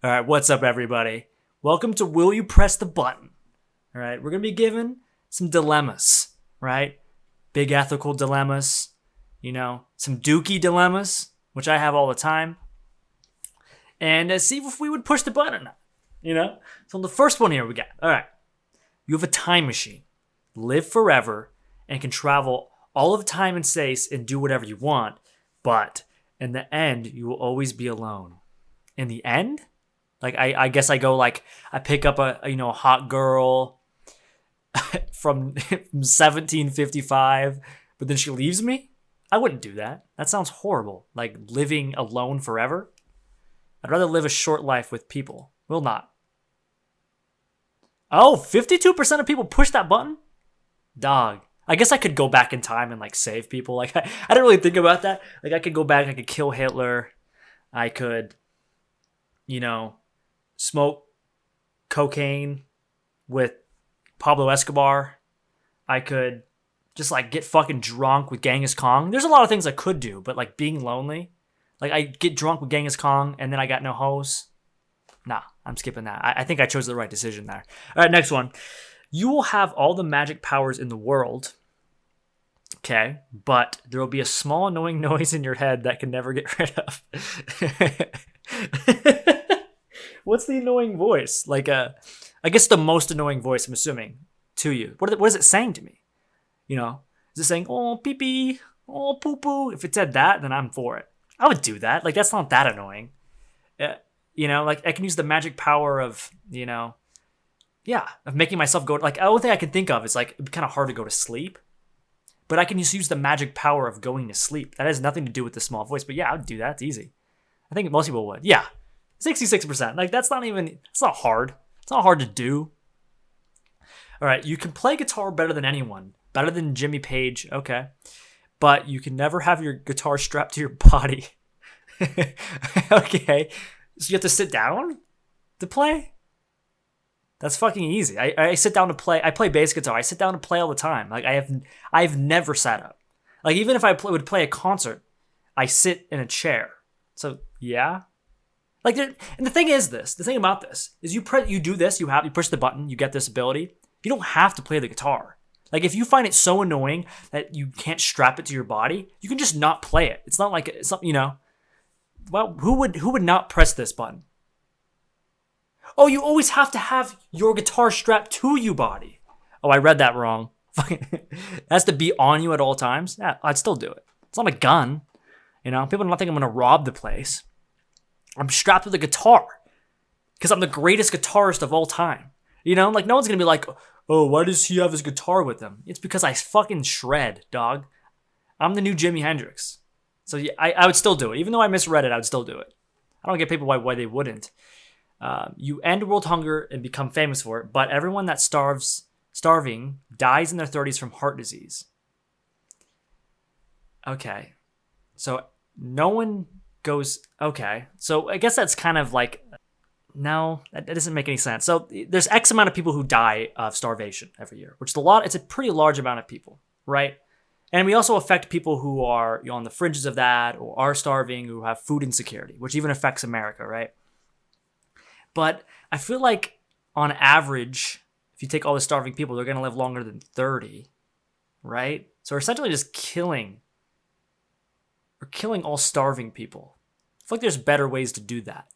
All right, what's up, everybody? Welcome to Will You Press the Button? All right, we're going to be given some dilemmas, right? Big ethical dilemmas, some dookie dilemmas, which I have all the time, and see if we would push the button or not, So the first one here we got, all right, you have a time machine, live forever, and can travel all of time and space and do whatever you want, but in the end, you will always be alone. In the end? Like, I guess I go like, I pick up a hot girl from 1755, but then she leaves me? I wouldn't do that. That sounds horrible. Like living alone forever. I'd rather live a short life with people. Will not. Oh, 52% of people push that button? Dog. I guess I could go back in time and like save people. Like I didn't really think about that. Like I could go back, I could kill Hitler. I could, smoke cocaine with Pablo Escobar. I could just like get fucking drunk with Genghis Khan. There's a lot of things I could do, but like being lonely, like I get drunk with Genghis Khan and then I got no hoes. Nah, I'm skipping that. I think I chose the right decision there. All right, next one. You will have all the magic powers in the world, okay, but there will be a small annoying noise in your head that can never get rid of. What's the annoying voice? Like, I guess the most annoying voice, I'm assuming, to you. What is it saying to me? Is it saying, oh, pee-pee, oh, poo-poo? If it said that, then I'm for it. I would do that. Like, that's not that annoying. Like, I can use the magic power of, of making myself go, like, the only thing I can think of is, like, it'd be kind of hard to go to sleep. But I can just use the magic power of going to sleep. That has nothing to do with the small voice. But yeah, I would do that. It's easy. I think most people would. Yeah. 66%. Like, it's not hard. It's not hard to do. All right. You can play guitar better than anyone. Better than Jimmy Page. Okay. But you can never have your guitar strapped to your body. Okay. So you have to sit down to play? That's fucking easy. I sit down to play. I play bass guitar. I sit down to play all the time. Like, I've never sat up. Like, even if I would play a concert, I sit in a chair. So, yeah. Like, and the thing about this is you do this, you push the button, you get this ability. You don't have to play the guitar. Like, if you find it so annoying that you can't strap it to your body, you can just not play it. It's not like it's not, well, who would not press this button? Oh, you always have to have your guitar strapped to your body. Oh, I read that wrong. It has to be on you at all times. Yeah, I'd still do it. It's not a gun. People don't think I'm going to rob the place. I'm strapped with a guitar because I'm the greatest guitarist of all time. Like no one's going to be like, oh, why does he have his guitar with him? It's because I fucking shred, dog. I'm the new Jimi Hendrix. So yeah, I would still do it. Even though I misread it, I would still do it. I don't get people why they wouldn't. You end world hunger and become famous for it, but everyone that's starving dies in their 30s from heart disease. Okay. So no one goes, okay. So I guess that's kind of like, no, that doesn't make any sense. So there's X amount of people who die of starvation every year, which is a lot. It's a pretty large amount of people, right? And we also affect people who are on the fringes of that or are starving, who have food insecurity, which even affects America, right? But I feel like on average, if you take all the starving people, they're going to live longer than 30, right? So we're essentially just killing all starving people. I feel like there's better ways to do that.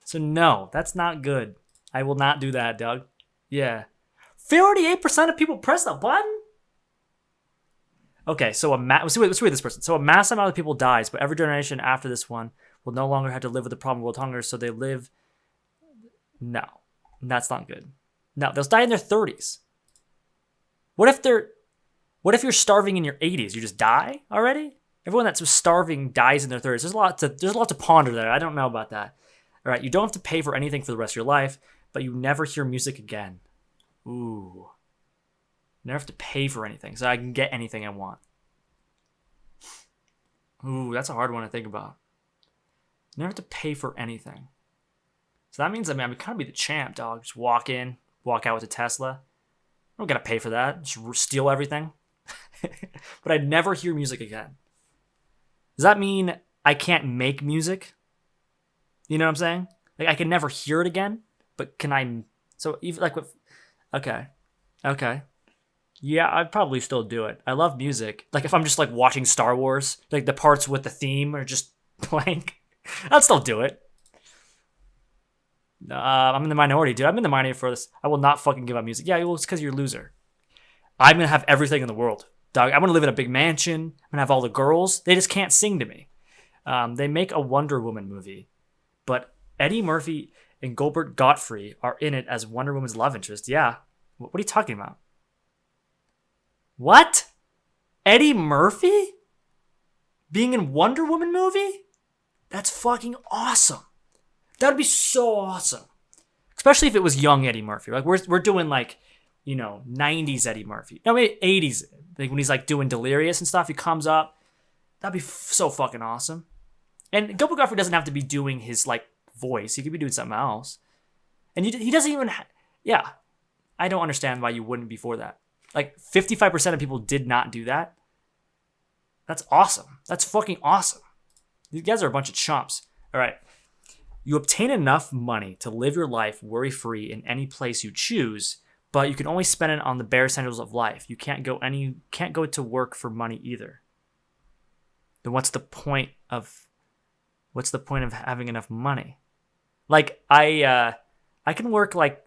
So no, that's not good. I will not do that, Doug. Yeah. 48% of people press the button? Okay, so let's read this person. So a mass amount of people dies, but every generation after this one will no longer have to live with the problem of world hunger, so they live... No, that's not good. No, they'll die in their 30s. What if you're starving in your 80s? You just die already? Everyone that's starving dies in their 30s. There's a lot to ponder there. I don't know about that. All right, you don't have to pay for anything for the rest of your life, but you never hear music again. Ooh. Never have to pay for anything, so I can get anything I want. Ooh, that's a hard one to think about. Never have to pay for anything. So that means I would kind of be the champ, dog. Just walk out with a Tesla. I don't gotta pay for that. Just steal everything. But I'd never hear music again. Does that mean I can't make music? You know what I'm saying? Like I can never hear it again, but can I? So even like with, okay, okay, yeah, I'd probably still do it. I love music. Like if I'm just like watching Star Wars, like the parts with the theme are just playing, I'd still do it. I'm in the minority, dude. I'm in the minority for this. I will not fucking give up music. Yeah, well, it's because you're a loser. I'm gonna have everything in the world, dog. I'm gonna live in a big mansion. I'm gonna have all the girls. They just can't sing to me. They make a Wonder Woman movie, but Eddie Murphy and Gilbert Gottfried are in it as Wonder Woman's love interest. Yeah, what are you talking about? What? Eddie Murphy being in Wonder Woman movie? That's fucking awesome. That would be so awesome. Especially if it was young Eddie Murphy. Like we're doing like, 90s Eddie Murphy. No, maybe 80s. Like when he's like doing Delirious and stuff, he comes up. That'd be so fucking awesome. And Gilbert Gottfried doesn't have to be doing his like voice. He could be doing something else. And he doesn't even yeah. I don't understand why you wouldn't before that. Like 55% of people did not do that. That's awesome. That's fucking awesome. These guys are a bunch of chumps. All right. You obtain enough money to live your life worry-free in any place you choose, but you can only spend it on the bare essentials of life. You can't go to work for money either. Then what's the point of having enough money? Like I can work like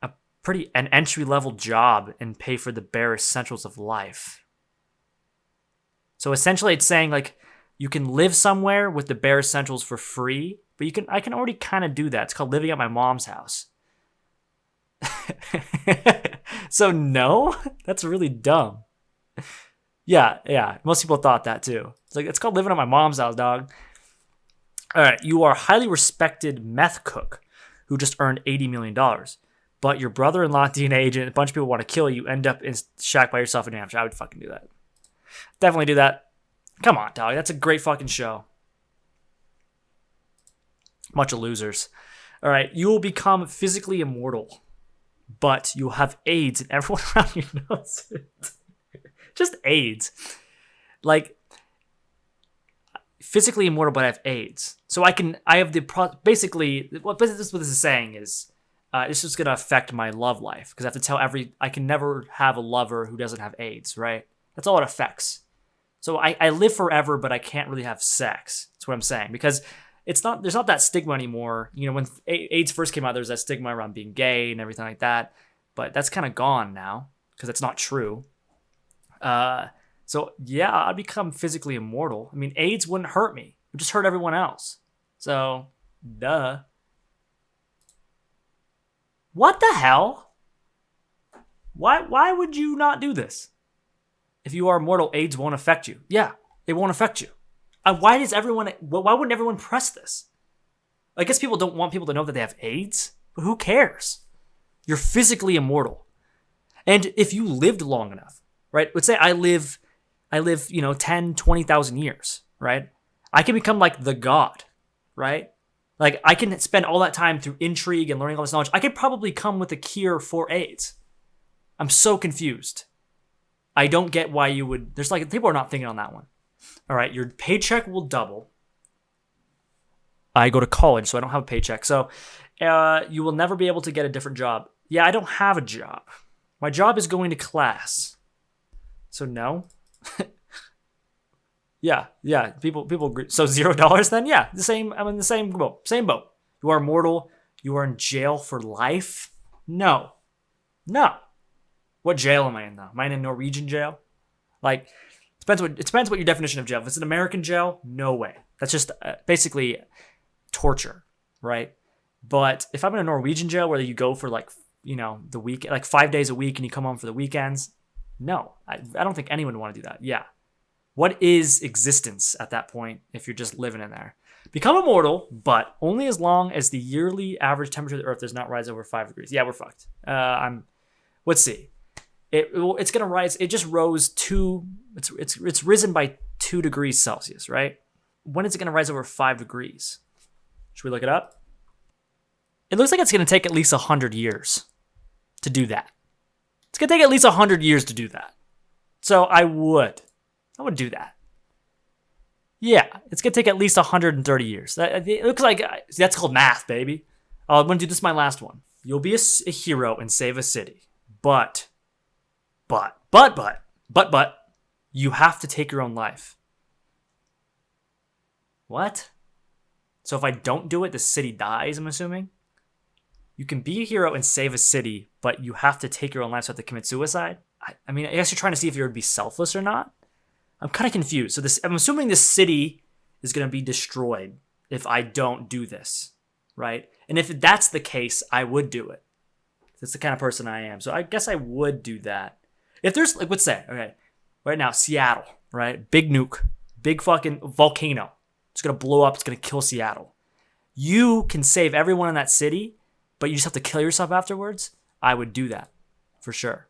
an entry-level job and pay for the bare essentials of life. So essentially it's saying like you can live somewhere with the bare essentials for free, but I can already kind of do that. It's called living at my mom's house. So no, that's really dumb. Yeah. Most people thought that too. It's called living at my mom's house, dog. All right, you are a highly respected meth cook who just earned $80 million. But your brother-in-law, DNA agent, a bunch of people want to kill you, end up in shack by yourself in New Hampshire. I would fucking do that. Definitely do that. Come on, dog. That's a great fucking show. Bunch of losers. All right. You will become physically immortal, but you'll have AIDS and everyone around you knows it. Just AIDS. Like, physically immortal, but I have AIDS. So basically, what this is saying is, this is going to affect my love life because I have to tell I can never have a lover who doesn't have AIDS, right? That's all it affects. So I live forever, but I can't really have sex. That's what I'm saying. Because there's not that stigma anymore. When AIDS first came out, there was that stigma around being gay and everything like that. But that's kind of gone now because that's not true. So yeah, I'd become physically immortal. I mean, AIDS wouldn't hurt me. It would just hurt everyone else. So, duh. What the hell? Why would you not do this? If you are immortal, AIDS won't affect you. Yeah, it won't affect you. Why wouldn't everyone press this? I guess people don't want people to know that they have AIDS, but who cares? You're physically immortal. And if you lived long enough, right? Let's say I live 10, 20,000 years, right? I can become like the god, right? Like I can spend all that time through intrigue and learning all this knowledge. I could probably come with a cure for AIDS. I'm so confused. I don't get why you would. There's like people are not thinking on that one. All right, your paycheck will double. I go to college, so I don't have a paycheck. So you will never be able to get a different job. Yeah, I don't have a job. My job is going to class. So no. yeah. People agree. So $0 then? Yeah, the same. I'm in the same boat. Same boat. You are immortal. You are in jail for life. No. What jail am I in though? Am I in a Norwegian jail? Like, it depends what your definition of jail. If it's an American jail, no way. That's just basically torture, right? But if I'm in a Norwegian jail where you go for the week, like 5 days a week and you come home for the weekends, no, I don't think anyone would want to do that. Yeah. What is existence at that point if you're just living in there? Become immortal, but only as long as the yearly average temperature of the Earth does not rise over 5 degrees. Yeah, we're fucked. Let's see. It's gonna rise. It just rose it's risen by 2 degrees Celsius, right? When is it gonna rise over 5 degrees? Should we look it up? It looks like it's gonna take at least 100 years to do that. It's gonna take at least 100 years to do that. So I would do that. Yeah, it's gonna take at least 130 years. It looks like that's called math, baby. I'm gonna do this. My last one. You'll be a hero and save a city, but, but, you have to take your own life. What? So if I don't do it, the city dies. I'm assuming. You can be a hero and save a city, but you have to take your own life. So you have to commit suicide. I mean, I guess you're trying to see if you would be selfless or not. I'm kind of confused. So I'm assuming this city is going to be destroyed if I don't do this, right? And if that's the case, I would do it. That's the kind of person I am. So I guess I would do that. If there's, like, let's say, okay, right now, Seattle, right? Big nuke, big fucking volcano. It's going to blow up. It's going to kill Seattle. You can save everyone in that city, but you just have to kill yourself afterwards. I would do that for sure.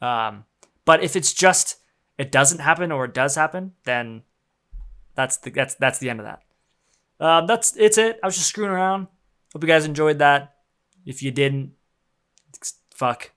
But if it's just, it doesn't happen or it does happen, then that's the end of that. It's it. I was just screwing around. Hope you guys enjoyed that. If you didn't, fuck.